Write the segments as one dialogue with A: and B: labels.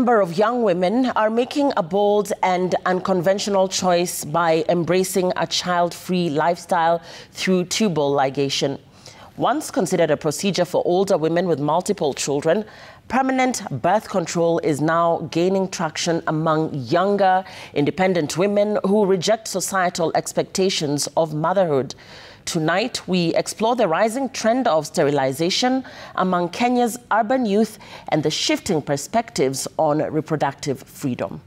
A: number of young women are making a bold and unconventional choice by embracing a child-free lifestyle through tubal ligation. Once considered a procedure for older women with multiple children, permanent birth control is now gaining traction among younger, independent women who reject societal expectations of motherhood. Tonight, we explore the rising trend of sterilization among Kenya's urban youth and the shifting perspectives on reproductive freedom.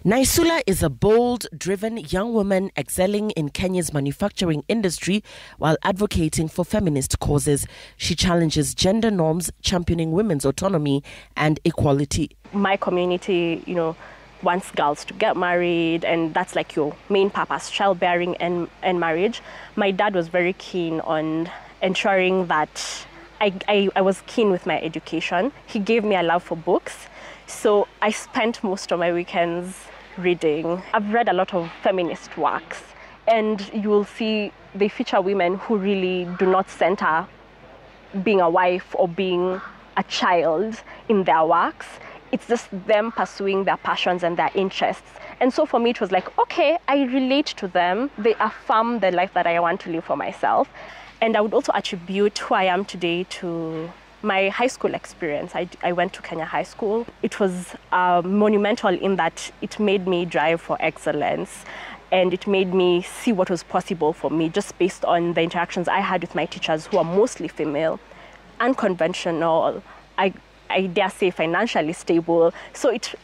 A: Naisula is a bold, driven young woman excelling in Kenya's manufacturing industry while advocating for feminist causes. She challenges gender norms, championing women's autonomy and equality.
B: My community, wants girls to get married, and that's like your main purpose, childbearing and marriage. My dad was very keen on ensuring that I was keen with my education. He gave me a love for books, so I spent most of my weekends reading. I've read a lot of feminist works, and you will see they feature women who really do not center being a wife or being a child in their works. It's just them pursuing their passions and their interests. And so for me, it was like, okay, I relate to them. They affirm the life that I want to live for myself. And I would also attribute who I am today to my high school experience. I went to Kenya High School. It was monumental in that it made me drive for excellence, and it made me see what was possible for me just based on the interactions I had with my teachers, who are mostly female, unconventional, I dare say financially stable. So it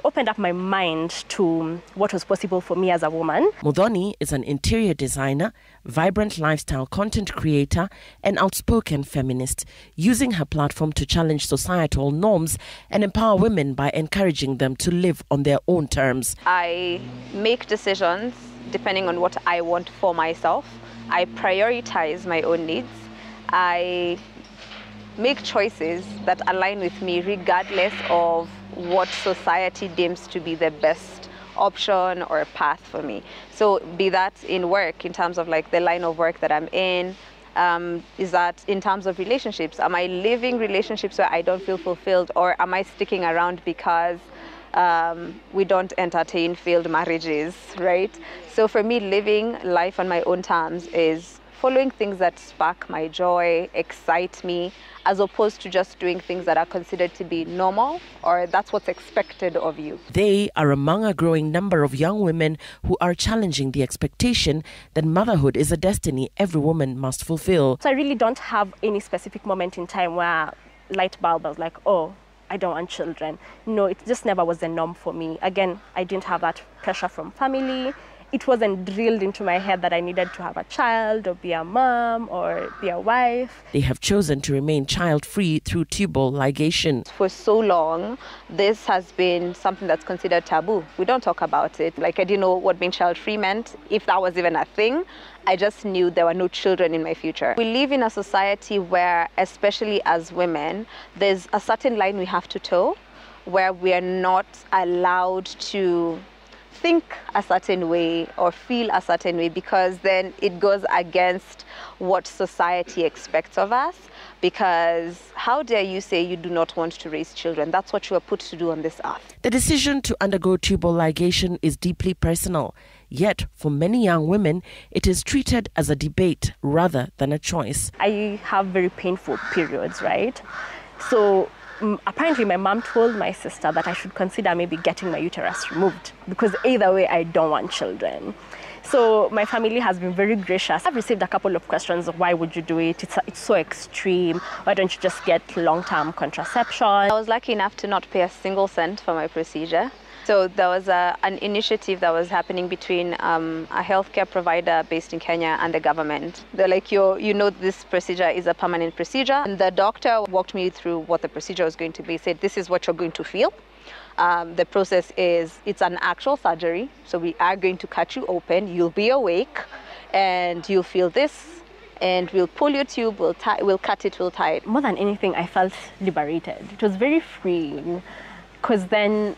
B: opened up my mind to what was possible for me as a woman.
A: Muthoni is an interior designer, vibrant lifestyle content creator, and outspoken feminist, using her platform to challenge societal norms and empower women by encouraging them to live on their own terms.
C: I make decisions depending on what I want for myself. I prioritize my own needs. I make choices that align with me regardless of what society deems to be the best option or path for me. So be that in work, in terms of like the line of work that I'm in, is that in terms of relationships, am I living relationships where I don't feel fulfilled, or am I sticking around because we don't entertain failed marriages, right? So for me, living life on my own terms is following things that spark my joy, excite me, as opposed to just doing things that are considered to be normal, or that's what's expected of you.
A: They are among a growing number of young women who are challenging the expectation that motherhood is a destiny every woman must fulfill.
B: So I really don't have any specific moment in time where light bulb, I was like, oh, I don't want children. No, it just never was the norm for me. Again, I didn't have that pressure from family. It wasn't drilled into my head that I needed to have a child or be a mom or be a wife.
A: They have chosen to remain child-free through tubal ligation.
C: For so long, this has been something that's considered taboo. We don't talk about it. Like, I didn't know what being child-free meant, if that was even a thing. I just knew there were no children in my future. We live in a society where, especially as women, there's a certain line we have to toe, where we are not allowed to think a certain way or feel a certain way, because then it goes against what society expects of us. Because how dare you say you do not want to raise children? That's what you are put to do on this earth.
A: The decision to undergo tubal ligation is deeply personal. Yet, for many young women, it is treated as a debate rather than a choice.
B: I have very painful periods, right? So apparently my mom told my sister that I should consider maybe getting my uterus removed, because either way I don't want children. So my family has been very gracious. I've received a couple of questions of why would you do it? It's so extreme. Why don't you just get long-term contraception?
C: I was lucky enough to not pay a single cent for my procedure. So there was an initiative that was happening between a healthcare provider based in Kenya and the government. They're like, this procedure is a permanent procedure. And the doctor walked me through what the procedure was going to be. He said, this is what you're going to feel. The process is, it's an actual surgery. So we are going to cut you open. You'll be awake and you'll feel this. And we'll pull your tube, we'll cut it, we'll tie it.
B: More than anything, I felt liberated. It was very freeing, because then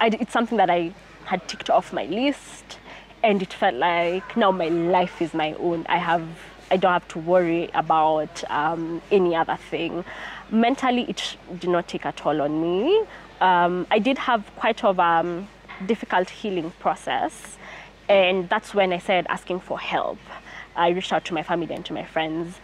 B: it's something that I had ticked off my list, and it felt like now my life is my own. I don't have to worry about any other thing. Mentally, it did not take a toll on me. I did have quite a difficult healing process, and that's when I started asking for help. I reached out to my family and to my friends,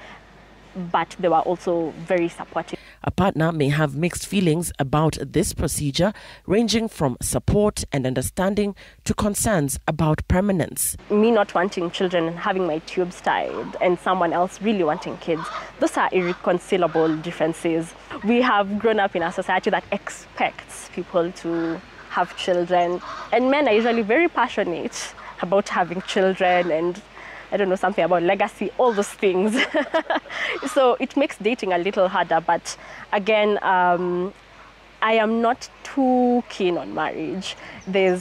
B: but they were also very supportive.
A: A partner may have mixed feelings about this procedure, ranging from support and understanding to concerns about permanence.
B: Me not wanting children and having my tubes tied, and someone else really wanting kids, those are irreconcilable differences. We have grown up in a society that expects people to have children, and men are usually very passionate about having children, and I don't know, something about legacy, all those things. So it makes dating a little harder. But again, I am not too keen on marriage.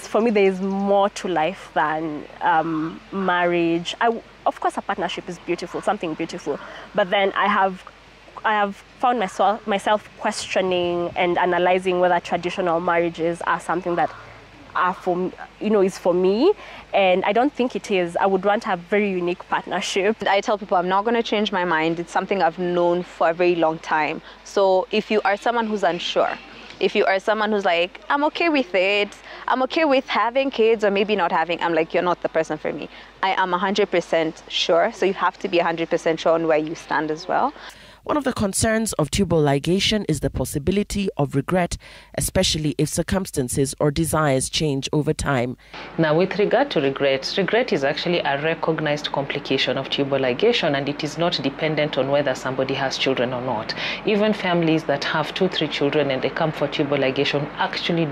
B: For me, there is more to life than marriage. Of course, a partnership is beautiful, something beautiful. But then I have found myself questioning and analyzing whether traditional marriages are something that is for me, and I don't think it is. I would want to have a very unique partnership.
C: I tell people I'm not going to change my mind. It's something I've known for a very long time. So if you are someone who's unsure, if you are someone who's like, I'm okay with it, I'm okay with having kids or maybe not having, I'm like, you're not the person for me. I am 100% sure, so you have to be 100% sure on where you stand as well.
A: One of the concerns of tubal ligation is the possibility of regret, especially if circumstances or desires change over time.
D: Now, with regard to regret is actually a recognized complication of tubal ligation, and it is not dependent on whether somebody has children or not. Even families that have 2-3 children and they come for tubal ligation actually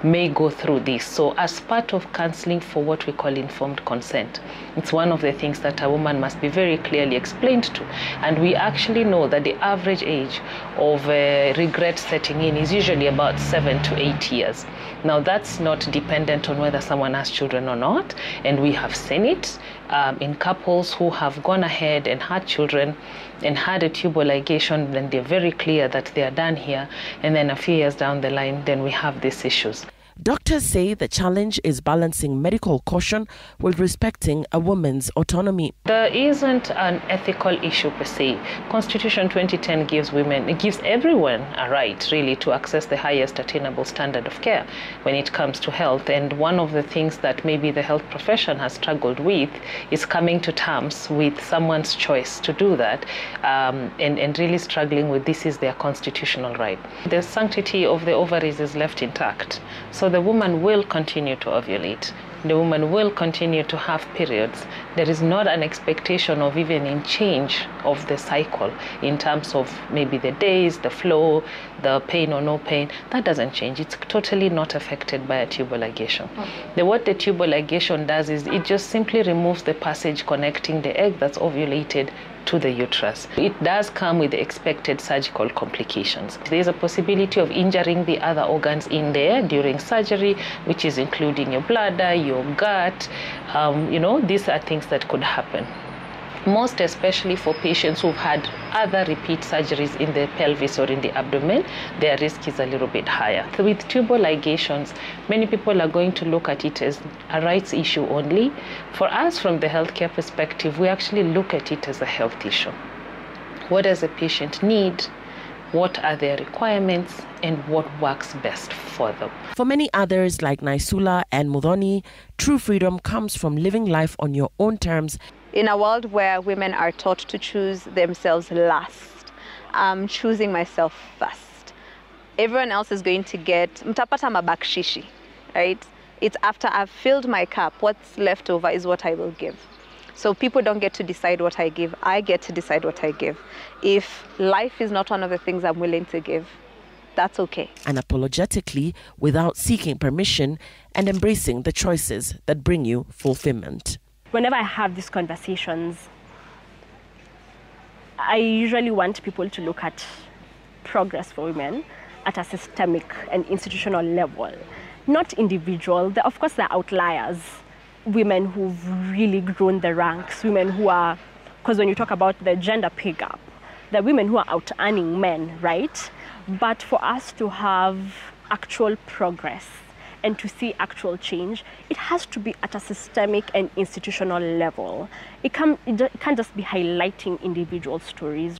D: may go through this. So as part of counseling for what we call informed consent, it's one of the things that a woman must be very clearly explained to. And we actually know that the average age of regret setting in is usually about 7 to 8 years. Now, that's not dependent on whether someone has children or not, and we have seen it in couples who have gone ahead and had children and had a tubal ligation. Then they're very clear that they are done here, and then a few years down the line, then we have these issues.
A: Doctors say the challenge is balancing medical caution with respecting a woman's autonomy.
D: There isn't an ethical issue per se. Constitution 2010 gives everyone a right really to access the highest attainable standard of care when it comes to health. And one of the things that maybe the health profession has struggled with is coming to terms with someone's choice to do that, and really struggling with this is their constitutional right. The sanctity of the ovaries is left intact. So the woman will continue to ovulate. The woman will continue to have periods. There is not an expectation of even in change of the cycle in terms of maybe the days, the flow, the pain or no pain. That doesn't change. It's totally not affected by a tubal ligation. What the tubal ligation does is it just simply removes the passage connecting the egg that's ovulated to the uterus. It does come with the expected surgical complications. There's a possibility of injuring the other organs in there during surgery, which is including your bladder, your gut. These are things that could happen. Most especially for patients who've had other repeat surgeries in the pelvis or in the abdomen, their risk is a little bit higher. So with tubal ligations, many people are going to look at it as a rights issue only. For us, from the healthcare perspective, we actually look at it as a health issue. What does a patient need? What are their requirements, and what works best for them?
A: For many others, like Naisula and Mudhoni, true freedom comes from living life on your own terms.
C: In a world where women are taught to choose themselves last, I'm choosing myself first. Everyone else is going to get mtapata mabakshishi, right? It's after I've filled my cup, what's left over is what I will give. So people don't get to decide what I give. I get to decide what I give. If life is not one of the things I'm willing to give, that's okay.
A: Unapologetically, without seeking permission, and embracing the choices that bring you fulfillment.
B: Whenever I have these conversations, I usually want people to look at progress for women at a systemic and institutional level, not individual. Of course, there are outliers, women who've really grown the ranks, women who are, because when you talk about the gender pay gap, there are women who are out-earning men, right? But for us to have actual progress and to see actual change, it has to be at a systemic and institutional level. It can't just be highlighting individual stories.